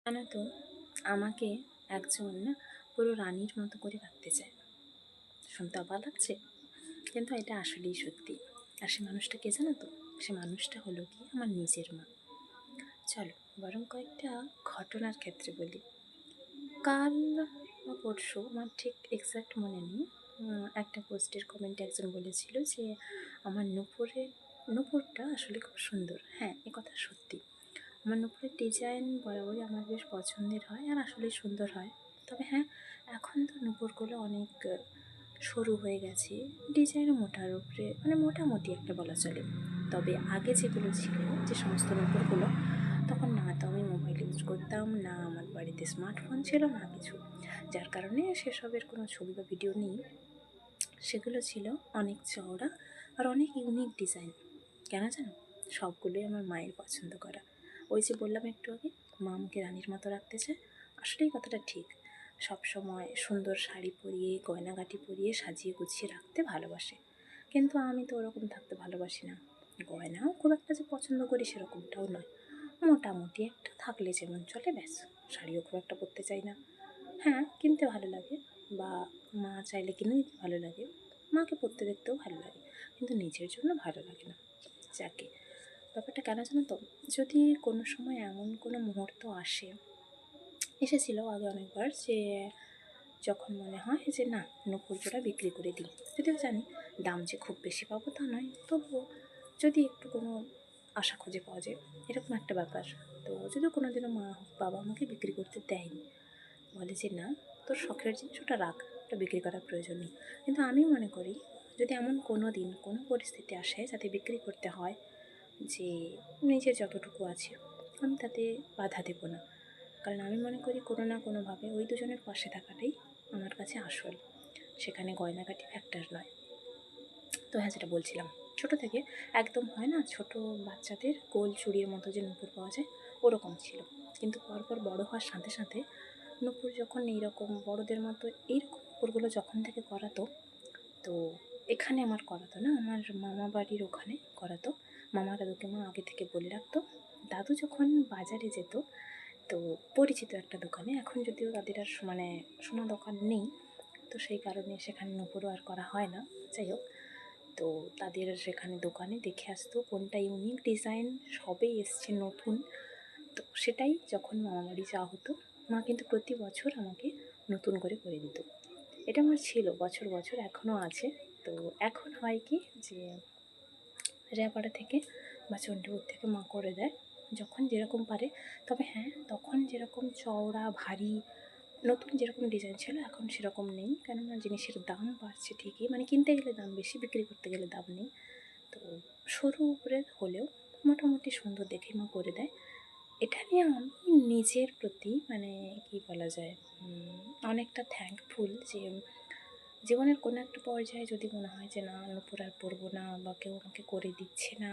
জানো তো, আমাকে একজন পুরো রানীর মতো করে রাখতে চায়। শুনতে অবাক লাগছে, কিন্তু এটা আসলেই সত্যি। আর সে মানুষটা কে জানো তো? সে মানুষটা হলো কি আমার নিজের মা। চলো বরং কয়েকটা ঘটনার ক্ষেত্রে বলি। কাল বা পরশু, আমার ঠিক এক্স্যাক্ট মনে নেই, একটা পোস্টের কমেন্টে একজন বলেছিল যে আমার নূপুরটা আসলে খুব সুন্দর। হ্যাঁ, এ কথা সত্যি। আমার নূপুরের ডিজাইন বরাবরই আমার বেশ পছন্দের হয় আর আসলেই সুন্দর হয়। তবে হ্যাঁ, এখন তো নূপুরগুলো অনেক সরু হয়ে গেছে, ডিজাইনও মোটার উপরে, মানে মোটামুটি একটা বলা চলে। তবে আগে যেগুলো ছিল, যে সমস্ত নূপুরগুলো, তখন না তো আমি মোবাইল ইউজ করতাম, না আমার বাড়িতে স্মার্টফোন ছিল, না কিছু, যার কারণে সেসবের কোনো ছবি বা ভিডিও নেই। সেগুলো ছিল অনেক চওড়া আর অনেক ইউনিক ডিজাইন। কেন জানো? সবগুলোই আমার মায়ের পছন্দ করা। ওই যে বললাম একটু আগে, মা আমাকে রানীর মতো রাখতে চায়। আসলেই কথাটা ঠিক। সব সময় সুন্দর শাড়ি পরিয়ে, গয়নাগাটি পরিয়ে, সাজিয়ে গুছিয়ে রাখতে ভালোবাসে। কিন্তু আমি তো ওরকম থাকতে ভালোবাসি না। গয়নাও খুব একটা যে পছন্দ করি সেরকমটাও নয়। মোটামুটি একটা থাকলে যেমন চলে, ব্যাস। শাড়িও খুব একটা পরতে চাই না। হ্যাঁ, কিনতে ভালো লাগে, বা মা চাইলে কিনে দিতে ভালো লাগে, মাকে পরতে দেখতেও ভালো লাগে, কিন্তু নিজের জন্য ভালো লাগে না। যাকে, ব্যাপারটা কেন জানো তো? যদি কোনো সময় এমন কোনো মুহূর্ত এসেছিল আগে অনেকবার, যে যখন মনে হয় যে না, নূপুর জোড়া বিক্রি করে দিই, যদিও জানি দাম যে খুব বেশি পাবো তা নয়, তবুও যদি একটু কোনো আশা খুঁজে পাওয়া যায়, এরকম একটা ব্যাপার। তো যদিও কোনোদিনও মা হোক বাবা আমাকে বিক্রি করতে দেয়নি, বলে যে না, তোর শখের জিনিস ওটা রাখ, ওটা বিক্রি করার প্রয়োজন নেই। কিন্তু আমি মনে করি, যদি এমন কোনো দিন কোনো পরিস্থিতি আসে যাতে বিক্রি করতে হয়, যে নিজের যতটুকু আছে আমি তাতে বাধা দেব না। কারণ আমি মনে করি কোনো না কোনোভাবে ওই দুজনের পাশে থাকাটাই আমার কাছে আসল, সেখানে গয়নাগাটি ফ্যাক্টর নয়। তো হ্যাঁ, যেটা বলছিলাম, ছোটো থেকে একদম হয় না, ছোটো বাচ্চাদের গোল চুড়ির মতো যে নূপুর পাওয়া যায়, ওরকম ছিল। কিন্তু পরপর বড় হওয়ার সাথে সাথে নূপুর যখন এইরকম বড়দের মতো এইরকম নূপুরগুলো যখন থেকে করাতো, তো এখানে আমার করাতো না, আমার মামা বাড়ির ওখানে করাতো। মামা দাদুকে মা আগে থেকে বলে রাখতো। দাদু যখন বাজারে যেত, তো পরিচিত একটা দোকানে, এখন যদিও তাদের আর মানে সোনা দোকান নেই, তো সেই কারণে সেখানে নূপুরও আর করা হয় না। যাই হোক, তো তাদের সেখানে দোকানে দেখে আসতো কোনটা ইউনিক ডিজাইন সবে এসছে নতুন। তো সেটাই যখন মামাবাড়ি যাওয়া হতো, মা কিন্তু প্রতি বছর আমাকে নতুন করে দিত। এটা আমার ছিল বছর বছর, এখনও আছে। তো এখন হয় কি, যে রেয়াপাড়া থেকে বা চণ্ডীপুর থেকে মা করে দেয় যখন যেরকম পারে। তবে হ্যাঁ, তখন যেরকম চওড়া ভারী নতুন যেরকম ডিজাইন ছিল, এখন সেরকম নেই, কেননা জিনিসের দাম বাড়ছে ঠিকই, মানে কিনতে গেলে দাম বেশি, বিক্রি করতে গেলে দাম নেই। তো সরু উপরে হলেও মোটামুটি সুন্দর দেখে মা করে দেয়। এটা নিয়ে আমি নিজের প্রতি, মানে কি বলা যায়, অনেকটা থ্যাঙ্কফুল, যে জীবনের কোনো একটা পর্যায়ে যদি মনে হয় যে না, নূপুর আর পরবো না, বা কেউ আমাকে করে দিচ্ছে না,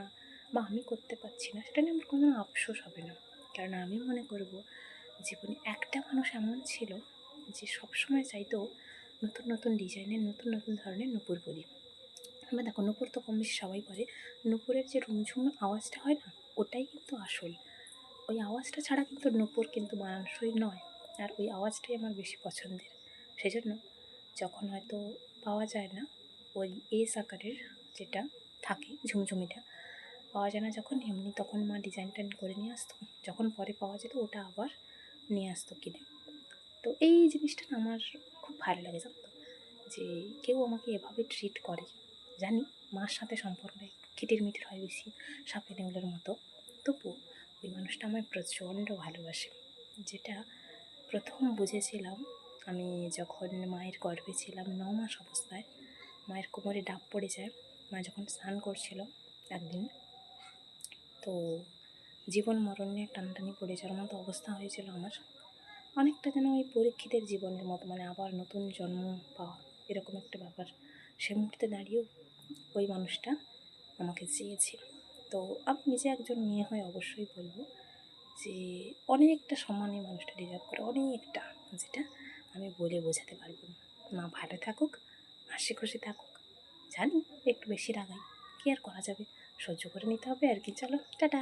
বা আমি করতে পারছি না, সেটা নিয়ে আমার কোনো আফসোস হবে না। কারণ আমি মনে করব, জীবনে একটা মানুষ এমন ছিল যে সবসময় চাইতো নতুন নতুন ডিজাইনের, নতুন নতুন ধরনের নূপুর পরি। এবার দেখো, নূপুর তো কম বেশি সবাই পরে, নূপুরের যে রুমঝুম আওয়াজটা হয় না, ওটাই কিন্তু আসল। ওই আওয়াজটা ছাড়া কিন্তু নূপুর কিন্তু মানানসই নয়, আর ওই আওয়াজটাই আমার বেশি পছন্দের। সেজন্য যখন হয়তো পাওয়া যায় না ওই এস আকারের যেটা থাকে ঝুমঝুমিটা, পাওয়া যায় না যখন, এমনি তখন মা ডিজাইনটা করে নিয়ে আসতো, যখন পরে পাওয়া যেত ওটা আবার নিয়ে আসতো কিনে। তো এই জিনিসটা না আমার খুব ভালো লাগে, জানো তো, যে কেউ আমাকে এভাবে ট্রিট করে। জানি মার সাথে সম্পর্কটা একটু খিটিরমিটির হয় বেশি, সাপে নেউলের মতো, তবুও ওই মানুষটা আমায় প্রচণ্ড ভালোবাসে। যেটা প্রথম বুঝেছিলাম আমি যখন মায়ের গর্ভে ছিলাম, 9 মাস অবস্থায়। মায়ের কোমরে ডাব পড়ে যায়, মা যখন স্নান করছিল একদিন, তো জীবন মরণ নিয়ে টানাটানি পড়ে যাওয়ার মতো অবস্থা হয়েছিল আমার। অনেকটা যেন ওই পরীক্ষিতের জীবনের মতো, মানে আবার নতুন জন্ম পাওয়া, এরকম একটা ব্যাপার। সে মুহূর্তে দাঁড়িয়েও ওই মানুষটা আমাকে চেয়েছিল। তো আমি নিজে একজন মেয়ে হয়ে অবশ্যই বলবো যে অনেকটা সম্মান এই মানুষটা ডিজার্ভ করে, অনেকটা, যেটা আমি বলে বোঝাতে পারবো না। মা ভালো থাকুক, হাসি খুশি থাকুক। জানি একটু বেশি রাগাই, কী আর করা যাবে, সহ্য করে নিতে হবে আর কি। চলো, টাটা।